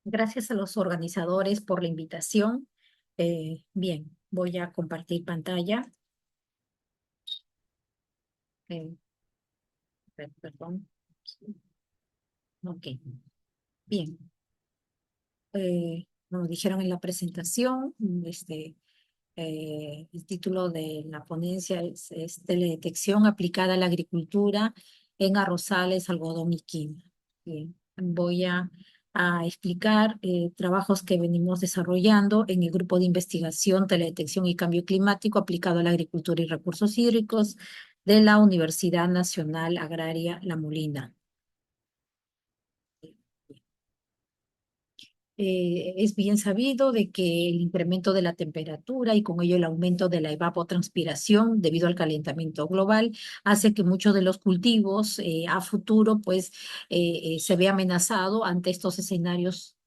Gracias a los organizadores por la invitación. Bien, voy a compartir pantalla. Eh, Perdón. Ok, bien. Como dijeron en la presentación, el título de la ponencia es Teledetección aplicada a la agricultura en arrozales, algodón y quinoa. Bien, a explicar trabajos que venimos desarrollando en el grupo de investigación Teledetección y Cambio Climático aplicado a la agricultura y recursos hídricos de la Universidad Nacional Agraria La Molina. Es bien sabido de que el incremento de la temperatura y con ello el aumento de la evapotranspiración debido al calentamiento global hace que muchos de los cultivos a futuro se vea amenazado ante estos escenarios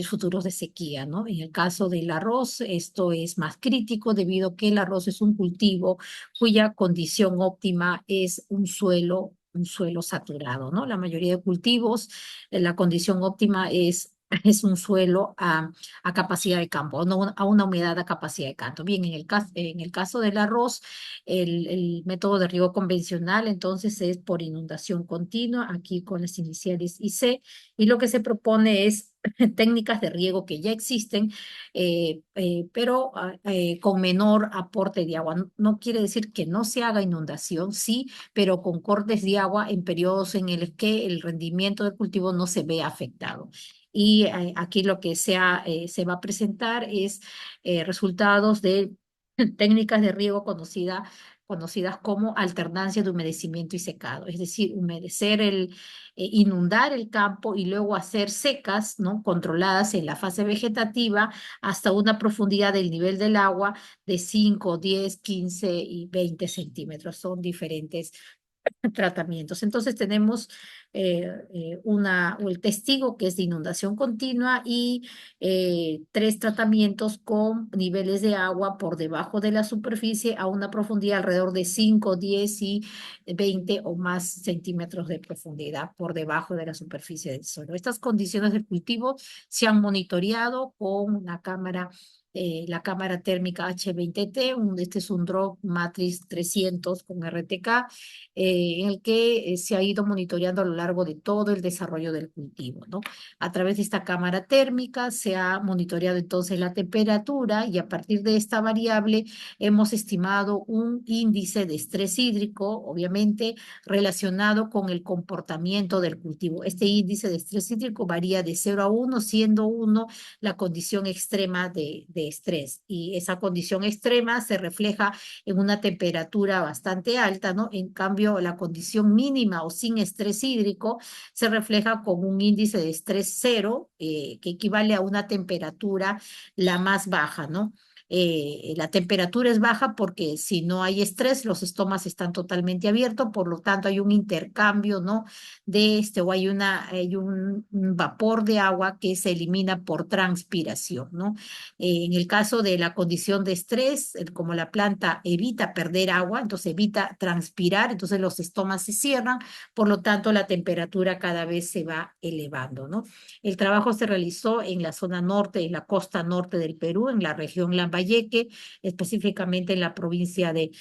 futuros de sequía, ¿no? En el caso del arroz, esto es más crítico debido a que el arroz es un cultivo cuya condición óptima es un suelo saturado, ¿no? La mayoría de cultivos, la condición óptima es un suelo a capacidad de campo, no a una humedad a capacidad de campo. Bien, en el caso del arroz, el método de riego convencional entonces es por inundación continua, aquí con las iniciales IC, y lo que se propone es técnicas de riego que ya existen, pero con menor aporte de agua. No quiere decir que no se haga inundación, sí, pero con cortes de agua en periodos en el que el rendimiento del cultivo no se ve afectado. Y aquí lo que se va a presentar es resultados de técnicas de riego conocidas como alternancia de humedecimiento y secado, es decir, inundar el campo y luego hacer secas, ¿no? Controladas en la fase vegetativa hasta una profundidad del nivel del agua de 5, 10, 15 y 20 centímetros. Son diferentes tratamientos. Entonces tenemos el testigo que es de inundación continua y tres tratamientos con niveles de agua por debajo de la superficie a una profundidad alrededor de 5, 10 y 20 o más centímetros de profundidad por debajo de la superficie del suelo. Estas condiciones de cultivo se han monitoreado con la cámara térmica H20T, este es un Drop Matrix 300 con RTK, en el que se ha ido monitoreando a lo largo de todo el desarrollo del cultivo, ¿no? A través de esta cámara térmica se ha monitoreado entonces la temperatura y a partir de esta variable hemos estimado un índice de estrés hídrico, obviamente relacionado con el comportamiento del cultivo. Este índice de estrés hídrico varía de 0 a 1, siendo 1 la condición extrema de estrés. Y esa condición extrema se refleja en una temperatura bastante alta, ¿no? En cambio, la condición mínima o sin estrés hídrico se refleja con un índice de estrés cero, que equivale a una temperatura la más baja, ¿no? La temperatura es baja porque si no hay estrés, los estomas están totalmente abiertos, por lo tanto hay un intercambio, ¿no? O hay un vapor de agua que se elimina por transpiración, ¿no? En el caso de la condición de estrés, como la planta evita perder agua, entonces evita transpirar, entonces los estomas se cierran, por lo tanto la temperatura cada vez se va elevando, ¿no? El trabajo se realizó en la zona norte, en la costa norte del Perú, en la región Lambayeque, específicamente en la provincia de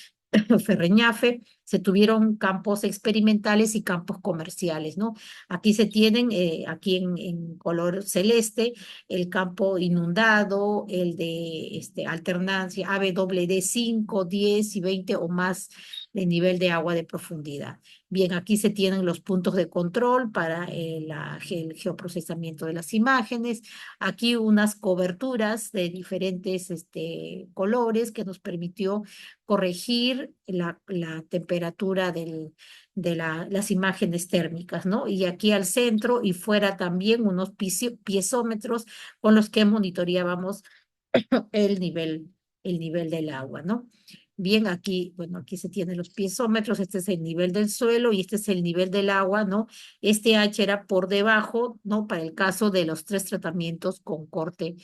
Ferreñafe. Se tuvieron campos experimentales y campos comerciales, ¿no? Aquí se tienen, aquí en color celeste, el campo inundado, el de alternancia ABWD 5, 10 y 20 o más de nivel de agua de profundidad. Bien, aquí se tienen los puntos de control para el geoprocesamiento de las imágenes. Aquí unas coberturas de diferentes colores que nos permitió corregir la temperatura las imágenes térmicas, ¿no? Y aquí al centro y fuera también unos piezómetros con los que monitoreábamos el nivel, el nivel del agua, ¿no? Bien, aquí, bueno, aquí se tienen los piezómetros, este es el nivel del suelo y este es el nivel del agua, ¿no? Este H era por debajo, ¿no? Para el caso de los tres tratamientos con corte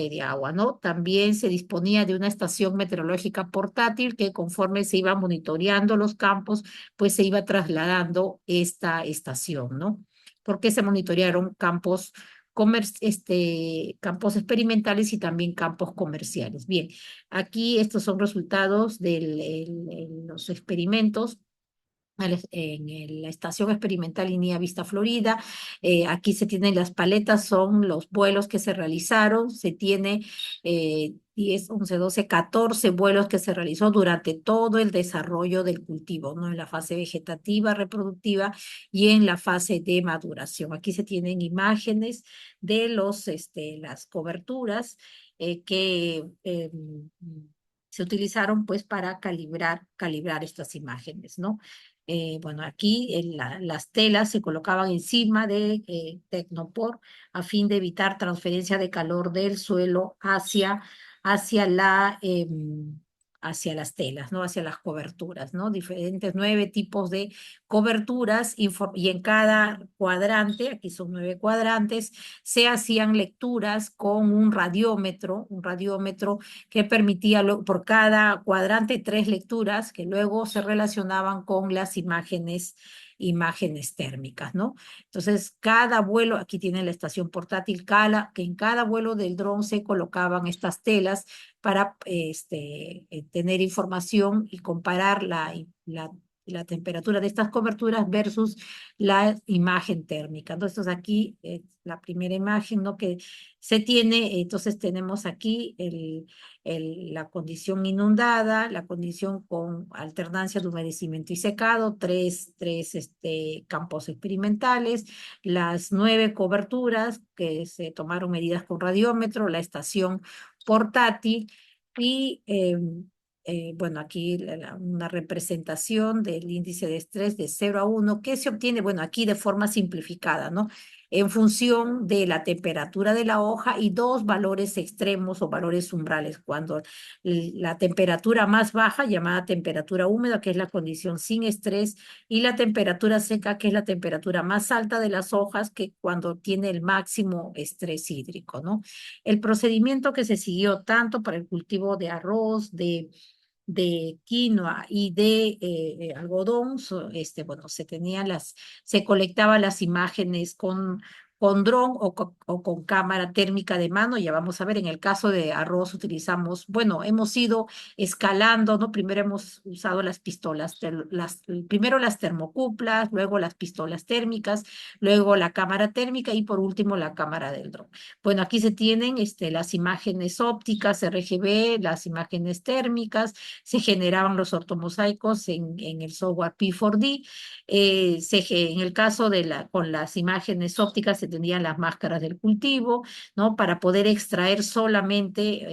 de agua, ¿no? También se disponía de una estación meteorológica portátil que conforme se iba monitoreando los campos, pues se iba trasladando esta estación, ¿no? Porque se monitorearon campos campos experimentales y también campos comerciales. Bien, aquí estos son resultados de los experimentos la Estación Experimental Inía Vista Florida. Aquí se tienen las paletas, son los vuelos que se realizaron. Se tiene 10, 11, 12, 14 vuelos que se realizó durante todo el desarrollo del cultivo, ¿no? En la fase vegetativa, reproductiva y en la fase de maduración. Aquí se tienen imágenes de las coberturas que se utilizaron pues para calibrar estas imágenes, ¿no? Bueno, aquí las telas se colocaban encima de Tecnopor a fin de evitar transferencia de calor del suelo hacia hacia las telas, ¿no? Hacia las coberturas, ¿no? Diferentes 9 tipos de coberturas y en cada cuadrante, aquí son 9 cuadrantes, se hacían lecturas con un radiómetro que permitía por cada cuadrante 3 lecturas que luego se relacionaban con las imágenes térmicas, ¿no? Entonces, cada vuelo, aquí tiene la estación portátil Cala, que en cada vuelo del dron se colocaban estas telas para tener información y comparar la temperatura de estas coberturas versus la imagen térmica. Entonces, aquí la primera imagen, ¿no? Que se tiene, entonces tenemos aquí la condición inundada, la condición con alternancia de humedecimiento y secado, tres campos experimentales, las 9 coberturas que se tomaron medidas con radiómetro, la estación portátil y bueno, aquí una representación del índice de estrés de 0 a 1 que se obtiene, bueno, aquí de forma simplificada, ¿no? En función de la temperatura de la hoja y 2 valores extremos o valores umbrales. Cuando la temperatura más baja, llamada temperatura húmeda, que es la condición sin estrés, y la temperatura seca, que es la temperatura más alta de las hojas, que cuando tiene el máximo estrés hídrico, ¿no? El procedimiento que se siguió tanto para el cultivo de arroz, de quinoa y de algodón, bueno, se colectaban las imágenes con dron o con cámara térmica de mano. Ya vamos a ver, en el caso de arroz utilizamos, bueno, hemos ido escalando, ¿no? Primero hemos usado las pistolas, primero las termocuplas, luego las pistolas térmicas, luego la cámara térmica y por último la cámara del dron. Bueno, aquí se tienen las imágenes ópticas, RGB, las imágenes térmicas, se generaban los ortomosaicos en el software P4D. En el caso con las imágenes ópticas se tenían las máscaras del cultivo, ¿no? Para poder extraer solamente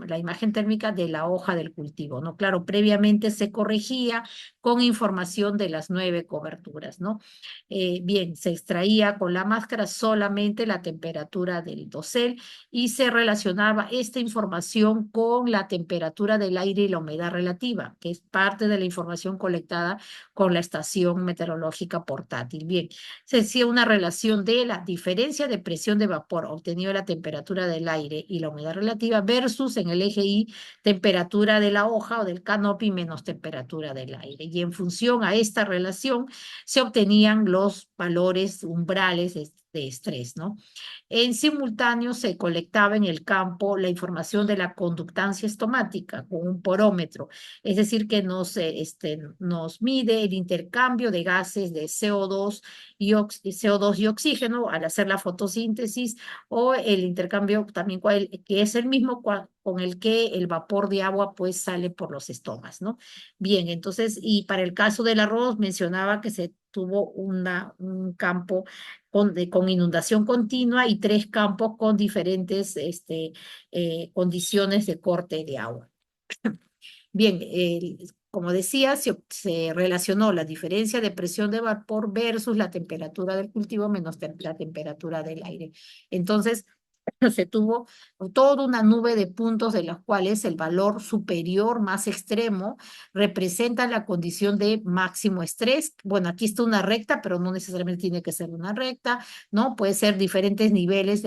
la imagen térmica de la hoja del cultivo, ¿no? Claro, previamente se corregía con información de las 9 coberturas, ¿no? Bien, se extraía con la máscara solamente la temperatura del dosel y se relacionaba esta información con la temperatura del aire y la humedad relativa, que es parte de la información colectada con la estación meteorológica portátil. Bien, se hacía una relación de la diferencia de presión de vapor obtenida de la temperatura del aire y la humedad relativa versus en el eje Y temperatura de la hoja o del canopy menos temperatura del aire. Y en función a esta relación se obtenían los valores umbrales de estrés, ¿no? En simultáneo se colectaba en el campo la información de la conductancia estomática con un porómetro, es decir, que nos mide el intercambio de gases de CO2 y oxígeno al hacer la fotosíntesis o el intercambio también que es el mismo con el que el vapor de agua pues sale por los estomas, ¿no? Bien, entonces, y para el caso del arroz mencionaba que se tuvo un campo con inundación continua y 3 campos con diferentes condiciones de corte de agua. Bien, como decía, se relacionó la diferencia de presión de vapor versus la temperatura del cultivo menos la temperatura del aire. Entonces, se tuvo toda una nube de puntos de los cuales el valor superior más extremo representa la condición de máximo estrés. Bueno, aquí está una recta, pero no necesariamente tiene que ser una recta, ¿no? Puede ser diferentes niveles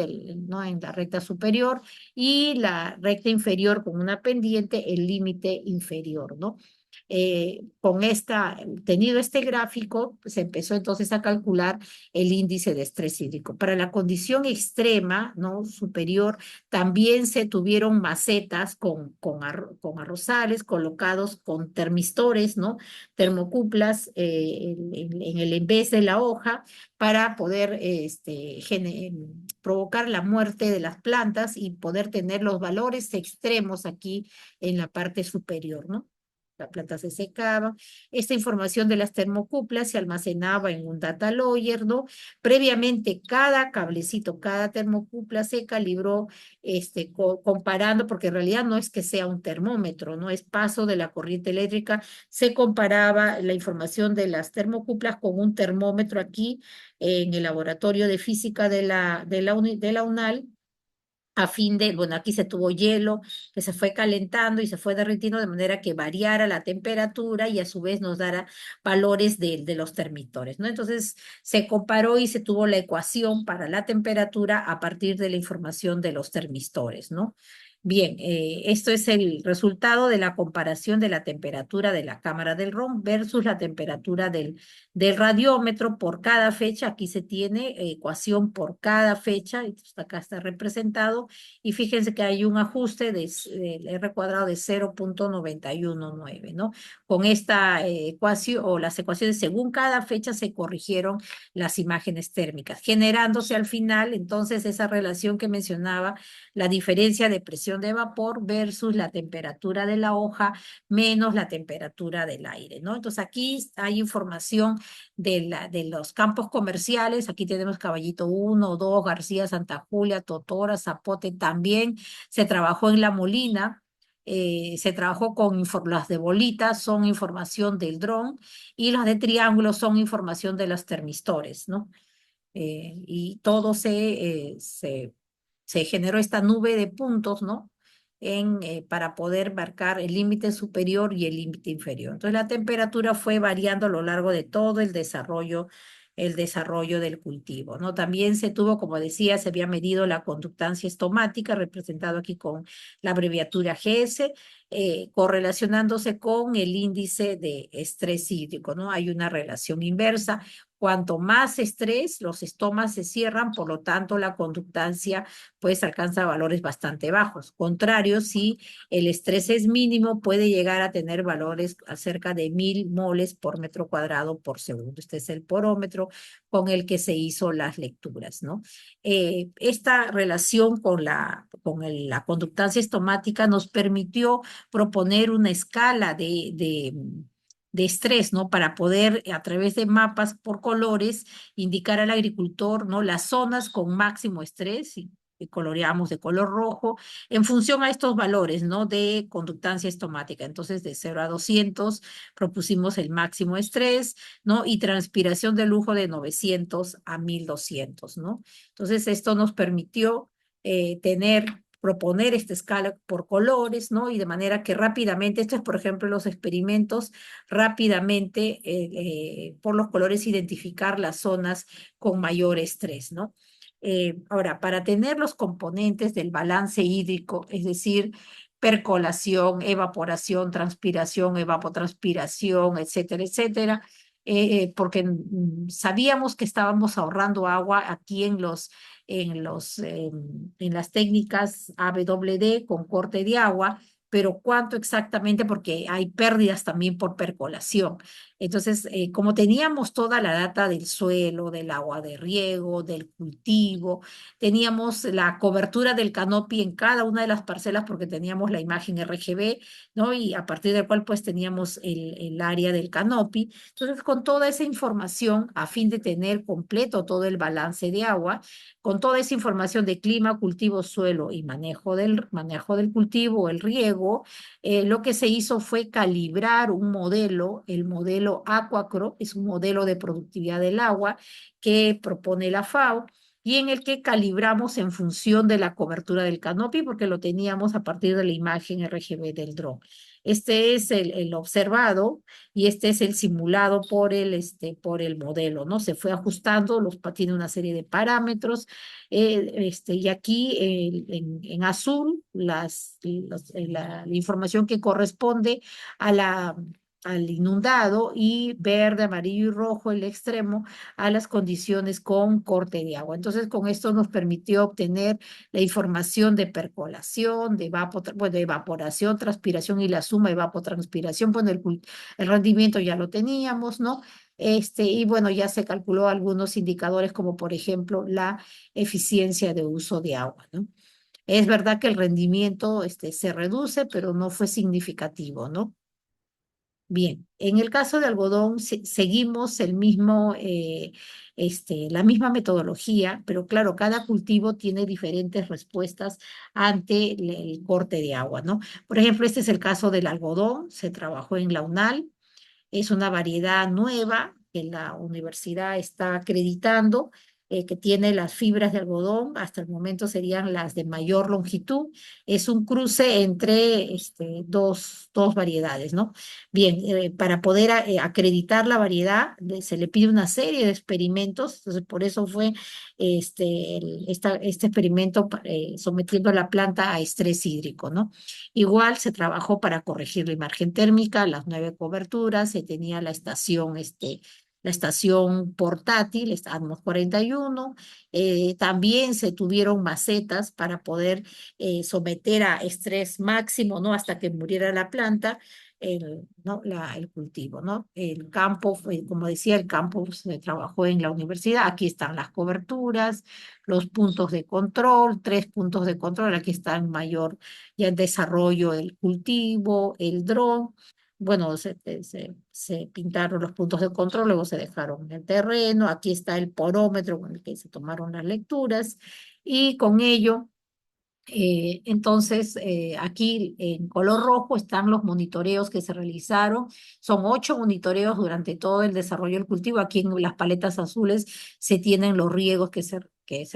¿no? En la recta superior y la recta inferior con una pendiente, el límite inferior, ¿no? Tenido este gráfico, se empezó entonces a calcular el índice de estrés hídrico. Para la condición extrema, ¿no? Superior, también se tuvieron macetas con arrozales colocados con termistores, ¿no? Termocuplas en el en vez de la hoja para poder provocar la muerte de las plantas y poder tener los valores extremos aquí en la parte superior, ¿no? La planta se secaba. Esta información de las termocuplas se almacenaba en un data logger, ¿no? Previamente, cada cablecito, cada termocupla se calibró comparando, porque en realidad no es que sea un termómetro, no es paso de la corriente eléctrica, se comparaba la información de las termocuplas con un termómetro aquí en el laboratorio de física de la UNAL, a fin de, bueno, aquí se tuvo hielo que se fue calentando y se fue derritiendo de manera que variara la temperatura y a su vez nos dara valores de los termitores, ¿no? Entonces se comparó y se tuvo la ecuación para la temperatura a partir de la información de los termistores, ¿no? Bien, esto es el resultado de la comparación de la temperatura de la cámara del ROM versus la temperatura del radiómetro por cada fecha. Aquí se tiene ecuación por cada fecha, acá está representado, y fíjense que hay un ajuste del R cuadrado de 0,919, ¿no? Con esta ecuación o las ecuaciones según cada fecha se corrigieron las imágenes térmicas, generándose al final entonces esa relación que mencionaba, la diferencia de presión de vapor versus la temperatura de la hoja menos la temperatura del aire, ¿no? Entonces aquí hay información de los campos comerciales. Aquí tenemos Caballito 1, 2, García, Santa Julia, Totora, Zapote. También se trabajó en La Molina. Se trabajó con las de bolitas, son información del dron, y las de triángulo son información de los termistores, ¿no? Y todo se generó esta nube de puntos, ¿no? Para poder marcar el límite superior y el límite inferior. Entonces la temperatura fue variando a lo largo de todo el desarrollo del cultivo, ¿no? También se tuvo, como decía, se había medido la conductancia estomática, representado aquí con la abreviatura GS, correlacionándose con el índice de estrés hídrico, ¿no? Hay una relación inversa. Cuanto más estrés, los estomas se cierran, por lo tanto la conductancia pues alcanza valores bastante bajos. Contrario, si el estrés es mínimo, puede llegar a tener valores acerca de 1000 moles por metro cuadrado por segundo. Este es el porómetro con el que se hizo las lecturas, ¿no? Esta relación con la conductancia estomática nos permitió proponer una escala de estrés, ¿no? Para poder, a través de mapas por colores, indicar al agricultor, ¿no? Las zonas con máximo estrés, y coloreamos de color rojo, en función a estos valores, ¿no? De conductancia estomática. Entonces, de 0 a 200 propusimos el máximo estrés, ¿no? Y transpiración de lujo de 900 a 1200, ¿no? Entonces, esto nos permitió proponer esta escala por colores, ¿no? Y de manera que rápidamente, esto es por ejemplo los experimentos, rápidamente por los colores identificar las zonas con mayor estrés, ¿no? Ahora, para tener los componentes del balance hídrico, es decir, percolación, evaporación, transpiración, evapotranspiración, etcétera, etcétera, porque sabíamos que estábamos ahorrando agua aquí en las técnicas AWD con corte de agua, pero cuánto exactamente, porque hay pérdidas también por percolación. Entonces, como teníamos toda la data del suelo, del agua de riego, del cultivo, teníamos la cobertura del canopy en cada una de las parcelas porque teníamos la imagen RGB, ¿no? Y a partir del cual pues teníamos el área del canopy. Entonces, con toda esa información, a fin de tener completo todo el balance de agua, con toda esa información de clima, cultivo, suelo y manejo del cultivo, el riego, lo que se hizo fue calibrar un modelo, el modelo Aquacro, es un modelo de productividad del agua que propone la FAO, y en el que calibramos en función de la cobertura del canopy, porque lo teníamos a partir de la imagen RGB del dron. Este es el observado y este es el simulado por el modelo, ¿no? Se fue ajustando, tiene una serie de parámetros, y aquí en azul la información que corresponde a al inundado y verde, amarillo y rojo el extremo a las condiciones con corte de agua. Entonces, con esto nos permitió obtener la información de percolación, bueno, de evaporación, transpiración y la suma evapotranspiración. Bueno, el rendimiento ya lo teníamos, ¿no? Y bueno, ya se calculó algunos indicadores como por ejemplo la eficiencia de uso de agua, ¿no? Es verdad que el rendimiento se reduce, pero no fue significativo, ¿no? Bien, en el caso de algodón seguimos la misma metodología, pero claro, cada cultivo tiene diferentes respuestas ante el corte de agua, ¿no? Por ejemplo, este es el caso del algodón, se trabajó en la UNAL, es una variedad nueva que la universidad está acreditando, que tiene las fibras de algodón, hasta el momento serían las de mayor longitud. Es un cruce entre dos variedades, ¿no? Bien, para poder acreditar la variedad, se le pide una serie de experimentos, entonces por eso fue este experimento sometiendo la planta a estrés hídrico, ¿no? Igual se trabajó para corregir la imagen térmica, las 9 coberturas, se tenía la estación portátil, Atmos 41, también se tuvieron macetas para poder someter a estrés máximo, ¿no? Hasta que muriera la planta, ¿no? El cultivo, ¿no? El campo, como decía, el campo se trabajó en la universidad, aquí están las coberturas, los puntos de control, 3 puntos de control, aquí está en mayor ya el desarrollo del cultivo, el dron. Bueno, se pintaron los puntos de control, luego se dejaron en el terreno. Aquí está el porómetro con el que se tomaron las lecturas y con ello entonces, aquí en color rojo están los monitoreos que se realizaron. Son 8 monitoreos durante todo el desarrollo del cultivo. Aquí en las paletas azules se tienen los riegos que se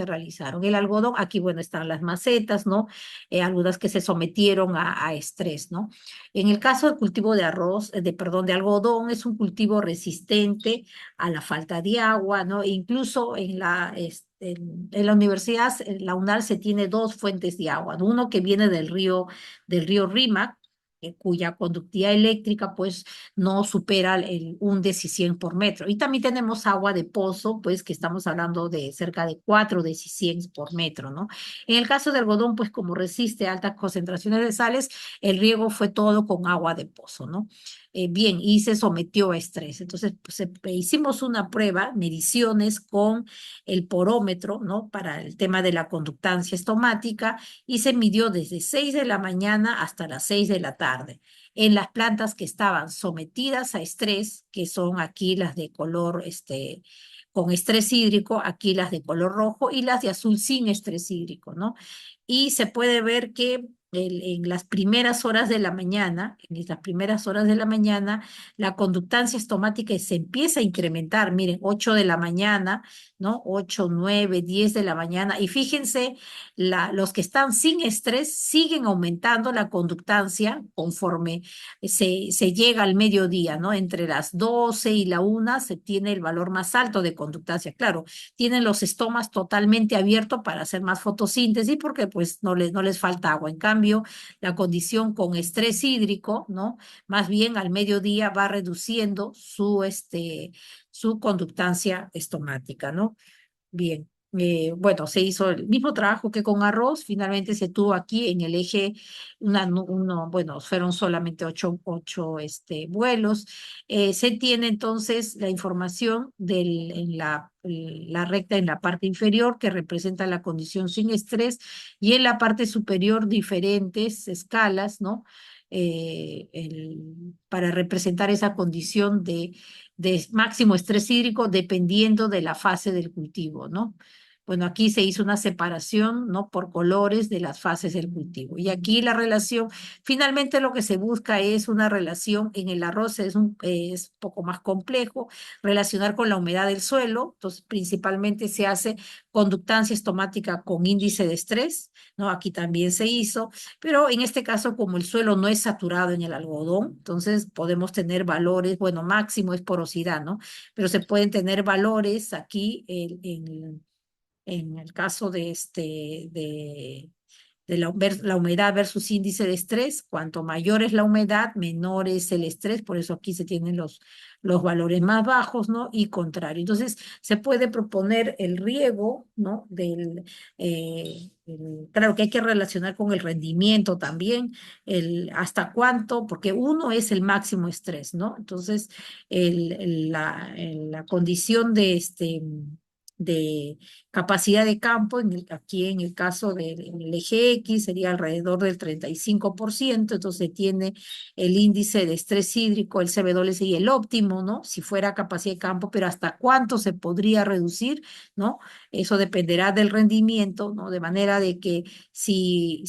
realizaron. El algodón, aquí, bueno, están las macetas, ¿no? Algunas que se sometieron a estrés, ¿no? En el caso del cultivo de arroz, perdón, de algodón, es un cultivo resistente a la falta de agua, ¿no? E incluso en la universidad, en la UNAL, se tiene 2 fuentes de agua, uno que viene del río Rímac, cuya conductividad eléctrica pues no supera un decicien por metro. Y también tenemos agua de pozo, pues que estamos hablando de cerca de 4 deciciens por metro, ¿no? En el caso del algodón, pues como resiste altas concentraciones de sales, el riego fue todo con agua de pozo, ¿no? Bien, y se sometió a estrés. Entonces, pues, hicimos una prueba, mediciones con el porómetro, ¿no? Para el tema de la conductancia estomática y se midió desde 6 de la mañana hasta las 6 de la tarde en las plantas que estaban sometidas a estrés, que son aquí las de color, con estrés hídrico, aquí las de color rojo y las de azul sin estrés hídrico, ¿no? Y se puede ver que en las primeras horas de la mañana, la conductancia estomática se empieza a incrementar. Miren, 8 de la mañana, ¿no? 8, 9, 10 de la mañana. Y fíjense, los que están sin estrés siguen aumentando la conductancia conforme se llega al mediodía, ¿no? Entre las 12 y la 1 se tiene el valor más alto de conductancia. Claro, tienen los estomas totalmente abiertos para hacer más fotosíntesis porque pues no les falta agua. En cambio, la condición con estrés hídrico, ¿no? Más bien al mediodía va reduciendo su conductancia estomática, ¿no? Bien. Bueno, se hizo el mismo trabajo que con arroz, finalmente se tuvo aquí en el eje, bueno, fueron solamente ocho vuelos. Se tiene entonces la información en la recta en la parte inferior que representa la condición sin estrés y en la parte superior diferentes escalas, ¿no? Para representar esa condición de máximo estrés hídrico dependiendo de la fase del cultivo, ¿no? Bueno, aquí se hizo una separación, ¿no? Por colores de las fases del cultivo. Y aquí la relación, finalmente lo que se busca es una relación, en el arroz es un poco más complejo, relacionar con la humedad del suelo, entonces principalmente se hace conductancia estomática con índice de estrés, ¿no? Aquí también se hizo, pero en este caso, como el suelo no es saturado en el algodón, entonces podemos tener valores, bueno, máximo es porosidad, ¿no? Pero se pueden tener valores aquí en el caso la humedad versus índice de estrés. Cuanto mayor es la humedad, menor es el estrés, por eso aquí se tienen los valores más bajos, ¿no? Y contrario. Entonces, se puede proponer el riego, ¿no? Claro que hay que relacionar con el rendimiento también, hasta cuánto, porque uno es el máximo estrés, ¿no? Entonces, la condición de capacidad de campo, aquí en el caso del eje X sería alrededor del 35%, entonces tiene el índice de estrés hídrico, el CW sería el óptimo, ¿no? Si fuera capacidad de campo, pero hasta cuánto se podría reducir, ¿no? Eso dependerá del rendimiento, ¿no? De manera de que si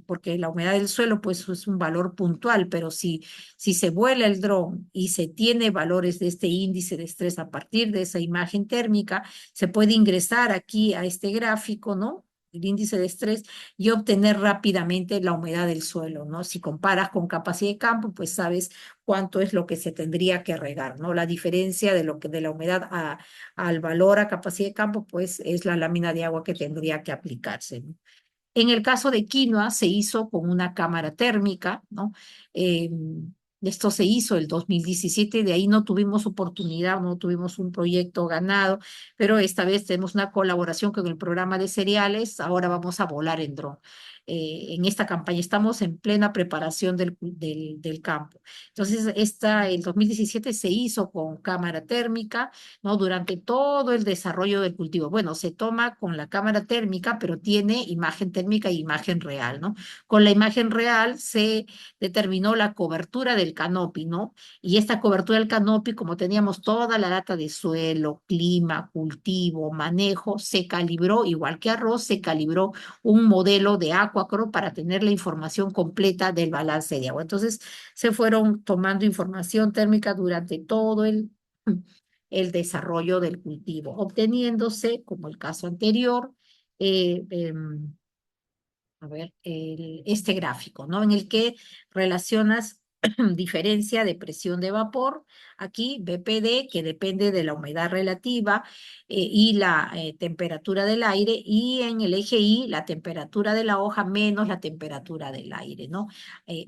porque la humedad del suelo pues es un valor puntual, pero si se vuela el dron y se tiene valores de este índice de estrés a partir de esa imagen térmica, se puede ingresar aquí a este gráfico, ¿no? El índice de estrés y obtener rápidamente la humedad del suelo, ¿no? Si comparas con capacidad de campo, pues sabes cuánto es lo que se tendría que regar, ¿no? La diferencia de la humedad al valor a capacidad de campo, pues es la lámina de agua que tendría que aplicarse, ¿no? En el caso de quinoa se hizo con una cámara térmica, ¿no? Eh, Esto se hizo el 2017, de ahí no tuvimos oportunidad, no tuvimos un proyecto ganado, pero esta vez tenemos una colaboración con el programa de cereales, ahora vamos a volar en dron. En esta campaña estamos en plena preparación del campo. Entonces, el 2017 se hizo con cámara térmica, ¿no? Durante todo el desarrollo del cultivo. Bueno, se toma con la cámara térmica, pero tiene imagen térmica e imagen real, ¿no? Con la imagen real se determinó la cobertura del canopy, ¿no? Y esta cobertura del canopy, como teníamos toda la data de suelo, clima, cultivo, manejo, se calibró, igual que arroz, se calibró un modelo de Aquacro para tener la información completa del balance de agua. Entonces, se fueron tomando información térmica durante todo el desarrollo del cultivo, obteniéndose, como el caso anterior, eh, em, a ver, este gráfico, ¿no? En el que relacionas diferencia de presión de vapor, aquí BPD, que depende de la humedad relativa y la temperatura del aire, y en el eje Y, la temperatura de la hoja menos la temperatura del aire, ¿no?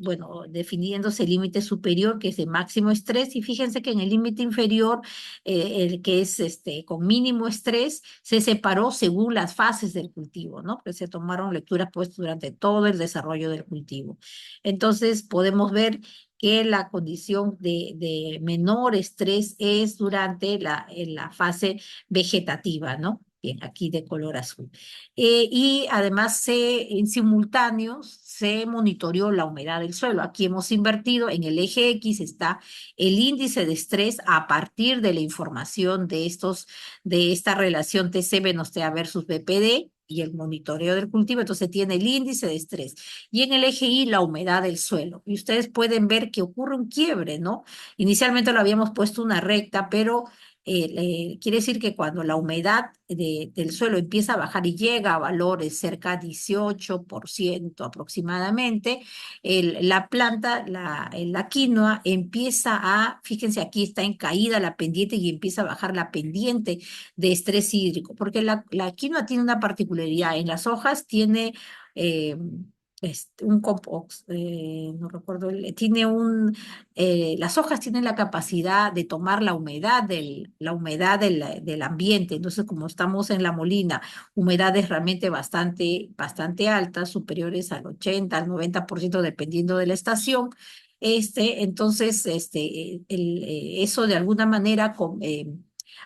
Bueno, definiéndose el límite superior, que es de máximo estrés, y fíjense que en el límite inferior, el que es con mínimo estrés, se separó según las fases del cultivo, ¿no? Pues se tomaron lecturas pues durante todo el desarrollo del cultivo. Entonces, podemos ver que la condición de menor estrés es durante en la fase vegetativa, ¿no? Bien, aquí de color azul. Y además en simultáneo se monitoreó la humedad del suelo. Aquí hemos invertido en el eje X está el índice de estrés a partir de la información de esta relación TC-TA versus BPD y el monitoreo del cultivo, entonces tiene el índice de estrés. Y en el eje Y, la humedad del suelo. Y ustedes pueden ver que ocurre un quiebre, ¿no? Inicialmente lo habíamos puesto una recta, pero quiere decir que cuando la humedad del suelo empieza a bajar y llega a valores cerca de 18% aproximadamente, la planta, la quinoa empieza fíjense, aquí está en caída la pendiente y empieza a bajar la pendiente de estrés hídrico, porque la quinoa tiene una particularidad, en las hojas tiene eh, un compost, no recuerdo, las hojas tienen la capacidad de tomar la humedad del ambiente, entonces como estamos en La Molina, humedades realmente bastante altas, superiores al 80, al 90%, dependiendo de la estación. Entonces, eso de alguna manera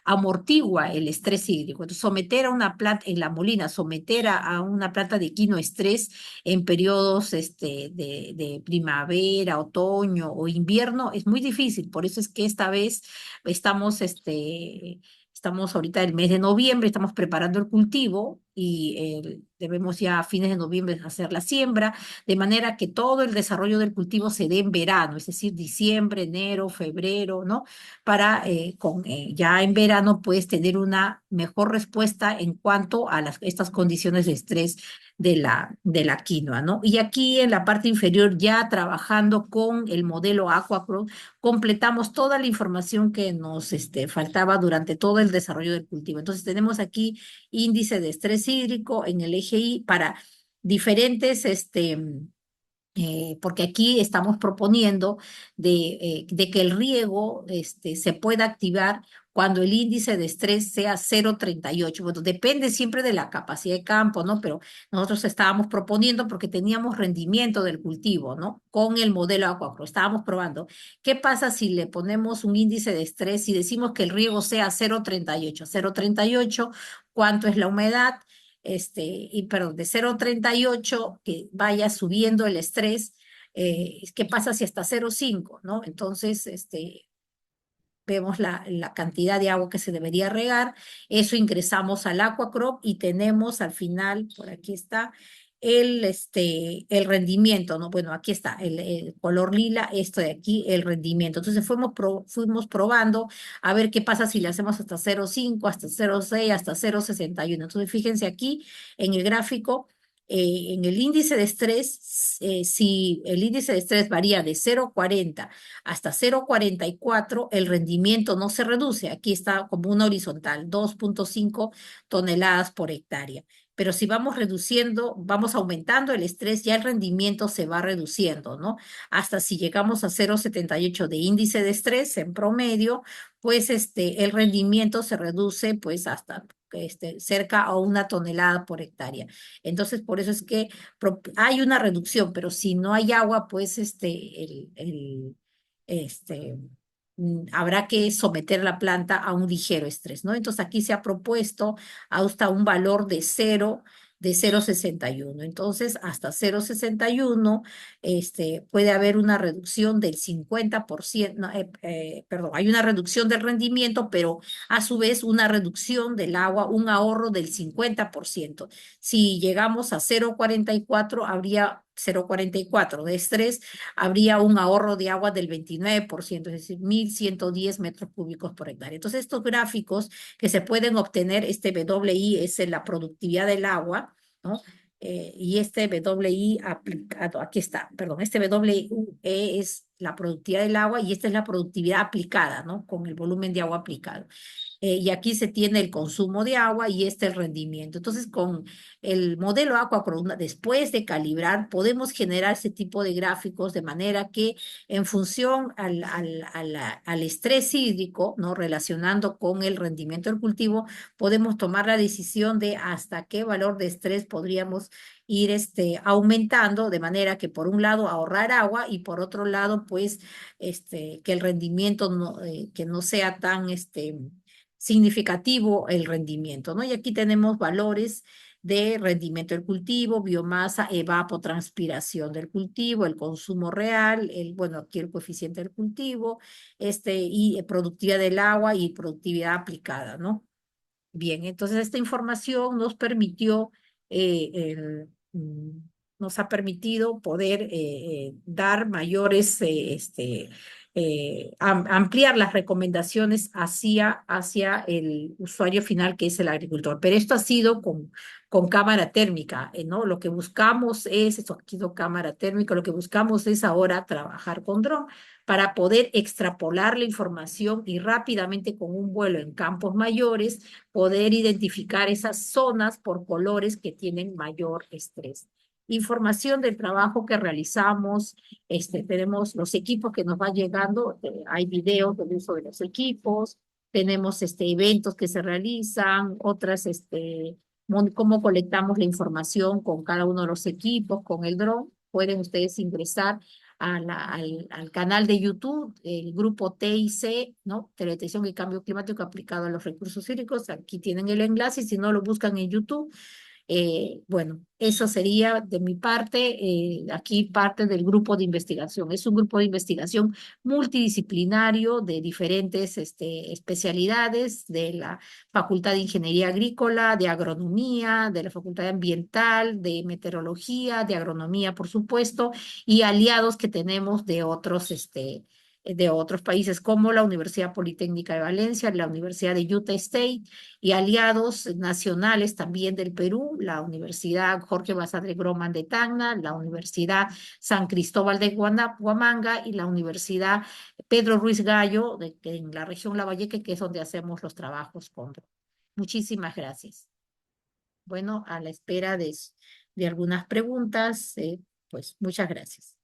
amortigua el estrés hídrico. Entonces, someter a una planta, en La Molina, someter a una planta de quinoestrés en periodos de primavera, otoño o invierno es muy difícil. Por eso es que esta vez estamos, estamos ahorita el mes de noviembre, estamos preparando el cultivo y debemos ya a fines de noviembre hacer la siembra, de manera que todo el desarrollo del cultivo se dé en verano, es decir, diciembre, enero, febrero, ¿no? Para ya en verano puedes tener una mejor respuesta en cuanto a estas condiciones de estrés de la quinoa, ¿no? Y aquí en la parte inferior, ya trabajando con el modelo Aquacro, completamos toda la información que nos faltaba durante todo el desarrollo del cultivo. Entonces tenemos aquí índice de estrés hídrico en el eje Y para diferentes, porque aquí estamos proponiendo de que el riego se pueda activar cuando el índice de estrés sea 0,38. Bueno, depende siempre de la capacidad de campo, ¿no? Pero nosotros estábamos proponiendo porque teníamos rendimiento del cultivo, ¿no? Con el modelo Aquacro. Estábamos probando. ¿Qué pasa si le ponemos un índice de estrés y decimos que el riego sea 0,38? 0,38, ¿cuánto es la humedad? Y perdón, de 0,38 que vaya subiendo el estrés, ¿qué pasa si hasta 0,5, ¿no? Entonces, vemos la cantidad de agua que se debería regar, eso ingresamos al Aquacrop y tenemos al final, por aquí está, el rendimiento, ¿no? Bueno, aquí está, el color lila, esto de aquí, el rendimiento. Entonces fuimos probando a ver qué pasa si le hacemos hasta 0,5, hasta 0,6, hasta 0,61. Entonces, fíjense aquí en el gráfico, en el índice de estrés, si el índice de estrés varía de 0,40 hasta 0,44, el rendimiento no se reduce. Aquí está como una horizontal, 2,5 toneladas por hectárea. Pero si vamos reduciendo, vamos aumentando el estrés, ya el rendimiento se va reduciendo, ¿no? Hasta si llegamos a 0,78 de índice de estrés en promedio, pues el rendimiento se reduce pues hasta cerca a 1 tonelada por hectárea. Entonces, por eso es que hay una reducción, pero si no hay agua, pues este, habrá que someter la planta a un ligero estrés, ¿no? Entonces aquí se ha propuesto hasta un valor de 0,61. Entonces, hasta 0,61 puede haber una reducción del 50%, no, perdón, hay una reducción del rendimiento, pero a su vez una reducción del agua, un ahorro del 50%. Si llegamos a 0,44, habría 0,44 de estrés, habría un ahorro de agua del 29%, es decir, 1.110 metros cúbicos por hectárea. Entonces, estos gráficos que se pueden obtener, este WI es la productividad del agua, ¿no? Y este WI aplicado, aquí está, perdón, este WE es la productividad del agua y esta es la productividad aplicada, ¿no? Con el volumen de agua aplicado. Y aquí se tiene el consumo de agua y el rendimiento. Entonces, con el modelo Aquacron, después de calibrar, podemos generar ese tipo de gráficos de manera que en función al estrés hídrico, ¿no? Relacionando con el rendimiento del cultivo, podemos tomar la decisión de hasta qué valor de estrés podríamos ir aumentando, de manera que por un lado ahorrar agua y por otro lado, pues, que el rendimiento no, que no sea tan, significativo el rendimiento, ¿no? Y aquí tenemos valores de rendimiento del cultivo, biomasa, evapotranspiración del cultivo, el consumo real, bueno, aquí el coeficiente del cultivo, y productividad del agua y productividad aplicada, ¿no? Bien, entonces esta información nos permitió, nos ha permitido poder dar mayores, ampliar las recomendaciones hacia el usuario final, que es el agricultor. Pero esto ha sido con cámara térmica, ¿no? Lo que buscamos es, esto aquí es cámara térmica, lo que buscamos es ahora trabajar con dron para poder extrapolar la información y rápidamente con un vuelo en campos mayores poder identificar esas zonas por colores que tienen mayor estrés. Información del trabajo que realizamos, tenemos los equipos que nos van llegando, hay videos del uso de los equipos, tenemos eventos que se realizan, otras, cómo colectamos la información con cada uno de los equipos, con el dron. Pueden ustedes ingresar al canal de YouTube, el grupo TIC, ¿no? Teledetección y Cambio Climático aplicado a los recursos hídricos. Aquí tienen el enlace y si no lo buscan en YouTube. Bueno, eso sería de mi parte, aquí parte del grupo de investigación. Es un grupo de investigación multidisciplinario de diferentes especialidades de la Facultad de Ingeniería Agrícola, de Agronomía, de la Facultad de Ambiental, de Meteorología, de Agronomía, por supuesto, y aliados que tenemos de otros países como la Universidad Politécnica de Valencia, la Universidad de Utah State, y aliados nacionales también del Perú, la Universidad Jorge Basadre Groman de Tacna, la Universidad San Cristóbal de Huamanga y la Universidad Pedro Ruiz Gallo en la región Lavalleque, que es donde hacemos los trabajos con. Muchísimas gracias. Bueno, a la espera de algunas preguntas, pues muchas gracias.